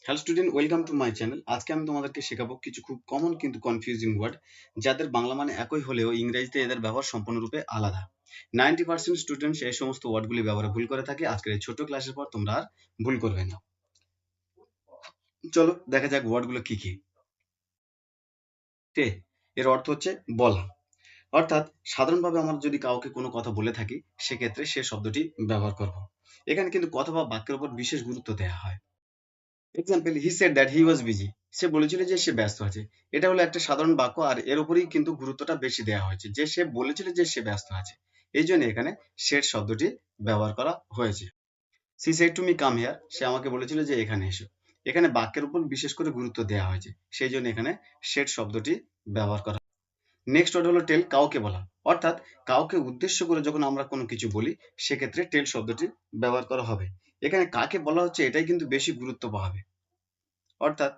Hello student, welcome to my channel. আজকে আমি তোমাদেরকে শেখাবো কিছু খুব কমন কিন্তু কনফিউজিং ওয়ার্ড, যাদের বাংলা মানে একই হলেও ইংরেজিতে এদের ব্যবহার সম্পূর্ণরূপে আলাদা। 90% স্টুডেন্টস এই সমস্ত ওয়ার্ডগুলি ব্যবহারে ভুল করে থাকে। আজকের এই ছোট ক্লাসের পর তোমরা আর ভুল করবে না। চলো দেখা যাক ওয়ার্ডগুলো কি কি। টে এর অর্থ হচ্ছে বলা, অর্থাৎ সাধারণভাবে আমরা যদি কাউকে কোনো কথা বলে থাকি সেক্ষেত্রে সে শব্দটি ব্যবহার করব। এখানে কিন্তু কথা বা বাক্যের উপর বিশেষ গুরুত্ব দেওয়া হয়। Example, he said that he was busy. সে বলেছিল যে সে ব্যস্ত আছে। এটা হলো একটা সাধারণ বাক্য, আর এর উপরেই কিন্তু গুরুত্বটা বেশি দেওয়া হয়েছে যে সে বলেছিল যে সে ব্যস্ত আছে। এই জন্য এখানে সেড শব্দটি ব্যবহার করা হয়েছে। She said to me come here. সে আমাকে বলেছিল যে এখানে এসো। এখানে বাক্যের উপর বিশেষ করে গুরুত্ব দেওয়া হয়েছে, সেই জন্য এখানে সেড শব্দটি ব্যবহার করা। নেক্সট ওয়ার্ড হলো টেল, কাউকে বলা, অর্থাৎ কাউকে উদ্দেশ্য করে যখন আমরা কোনো কিছু বলি সেক্ষেত্রে টেল শব্দটি ব্যবহার করা হবে। এখানে কাকে বলা হচ্ছে এটাই কিন্তু বেশি গুরুত্ব পাবে, অর্থাৎ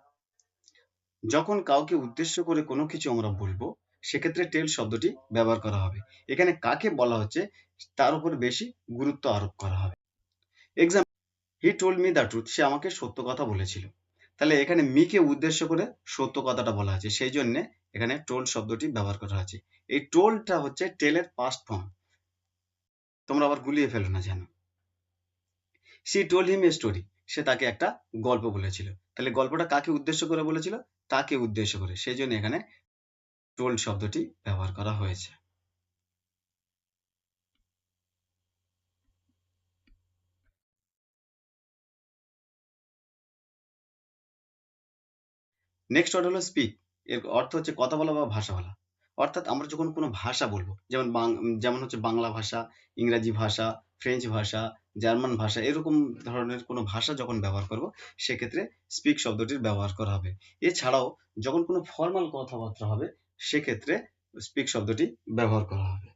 যখন কাউকে উদ্দেশ্য করে কোনো কিছু আমরা বলবো সেক্ষেত্রে টেল শব্দটি ব্যবহার করা হবে। এখানে কাকে বলা হচ্ছে তার উপর বেশি গুরুত্ব আরোপ করা হবে। Example, he told me the truth. সে আমাকে সত্য কথা বলেছিল। তাহলে এখানে মিকে উদ্দেশ্য করে সত্য কথাটা বলা আছে, সেই জন্য এখানে টোল্ড শব্দটি ব্যবহার করা হয়েছে। এই টোল্ডটা হচ্ছে টেলের পাস্ট ফর্ম, তোমরা আবার গুলিয়ে ফেলো না যেন। She told him a story. সে তাকে একটা গল্প বলেছিল। তাহলে গল্পটা কাকে উদ্দেশ্য করে বলেছিল? তাকে উদ্দেশ্য করে, সেই জন্য এখানে টোল্ড শব্দটি ব্যবহার করা হয়েছে। নেক্সট ওয়ার্ড হলো স্পিক। এর অর্থ হচ্ছে কথা বলা বা ভাষা বলা, অর্থাৎ আমরা যখন কোনো ভাষা বলবো, যেমন হচ্ছে বাংলা ভাষা, ইংরাজি ভাষা, ফ্রেঞ্চ ভাষা, জার্মান ভাষা, এরকম ধরনের কোনো ভাষা যখন ব্যবহার করব সেক্ষেত্রে স্পিক শব্দটির ব্যবহার করা হবে। এছাড়াও যখন কোনো ফর্মাল কথাবার্তা হবে সেক্ষেত্রে স্পিক শব্দটি ব্যবহার করা হবে।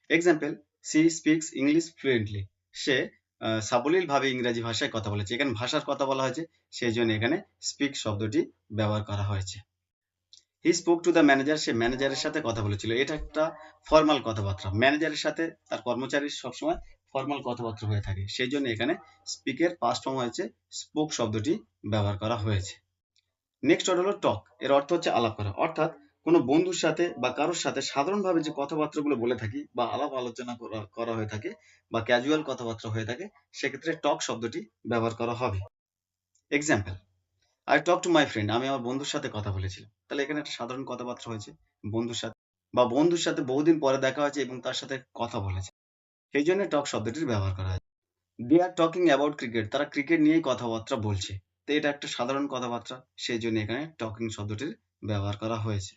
Example, she speaks English fluently. সে সাবলীলভাবে ইংরাজি ভাষায় কথা বলেছে। এখানে ভাষার কথা বলা হয়েছে, সেই জন্য এখানে স্পিক শব্দটি ব্যবহার করা হয়েছে। He spoke to the manager. সে ম্যানেজারের সাথে কথা বলেছিল। এটা একটা ফর্মাল কথাবার্তা। ম্যানেজারের সাথে তার কর্মচারীর সবসময় ফর্মাল কথাবার্তা হয়ে থাকে, সেই জন্য এখানে স্পিকের পাস্ট ফর্ম হয়েছে স্পোক শব্দটি ব্যবহার করা হয়েছে। নেক্সট ওয়ার্ড হলো টক। এর অর্থ হচ্ছে আলাপ করা, অর্থাৎ কোনো বন্ধুর সাথে বা কারোর সাথে সাধারণভাবে যে কথাবার্তাগুলো বলে থাকি বা আলাপ আলোচনা করা হয়ে থাকে বা ক্যাজুয়াল কথাবার্তা হয়ে থাকে সেক্ষেত্রে টক শব্দটি ব্যবহার করা হবে। Example, I talk to my friend. আমি আমার বন্ধুর সাথে কথা বলেছিলাম। তাহলে এখানে একটা সাধারণ কথাবার্তা হয়েছে বন্ধুর সাথে, বা বন্ধুর সাথে বহুদিন পরে দেখা হয়েছে এবং তার সাথে কথা বলেছে, সেই জন্য টক শব্দটির ব্যবহার করা হয়। দে আর টকিং অ্যাবাউট ক্রিকেট। তারা ক্রিকেট নিয়েই কথাবার্তা বলছে। তো এটা একটা সাধারণ কথাবার্তা, সেই জন্য এখানে টকিং শব্দটির ব্যবহার করা হয়েছে।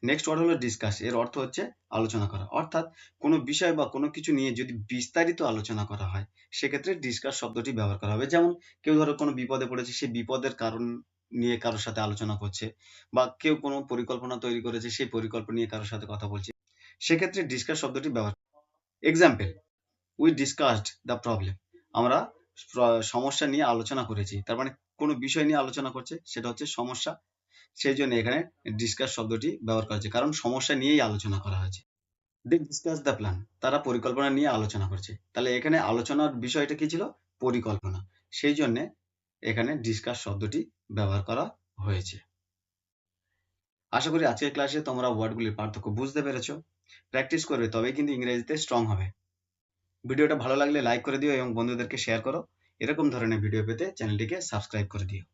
নেক্সট ওয়ার্ড হলো ডিসকাস। এর অর্থ হচ্ছে আলোচনা করা, অর্থাৎ কোনো বিষয় বা কোনো কিছু নিয়ে যদি বিস্তারিত আলোচনা করা হয় সেক্ষেত্রে ডিসকাস শব্দটি ব্যবহার করা হবে। যেমন কেউ ধরো কোনো বিপদে পড়েছে, সেই বিপদের কারণ নিয়ে কারোর সাথে আলোচনা করছে, বা কেউ কোনো পরিকল্পনা তৈরি করেছে, সেই পরিকল্পনা নিয়ে কারোর সাথে কথা বলছে, সেক্ষেত্রে ডিসকাস শব্দটি ব্যবহার। Example, we discussed the problem. আমরা সমস্যা নিয়ে আলোচনা করেছি। তার মানে কোনো বিষয় নিয়ে আলোচনা করছে, সেটা হচ্ছে সমস্যা, সেই জন্য এখানে ডিসকাস শব্দটি ব্যবহার করা হয়েছে, কারণ সমস্যা নিয়েই আলোচনা করা হয়েছে। দে ডিসকাস দ্য প্ল্যান। তারা পরিকল্পনা নিয়ে আলোচনা করছে। তাহলে এখানে আলোচনার বিষয়টা কি ছিল? পরিকল্পনা, সেই জন্য এখানে ডিসকাস শব্দটি ব্যবহার করা হয়েছে। আশা করি আজকের ক্লাসে তোমরা ওয়ার্ডগুলির পার্থক্য বুঝতে পেরেছো। প্র্যাকটিস করবে, তবেই কিন্তু ইংরেজিতে স্ট্রং হবে। ভিডিওটা ভালো লাগলে লাইক করে দিও এবং বন্ধুদেরকে শেয়ার করো। এরকম ধরনের ভিডিও পেতে চ্যানেলটিকে সাবস্ক্রাইব করে দিও।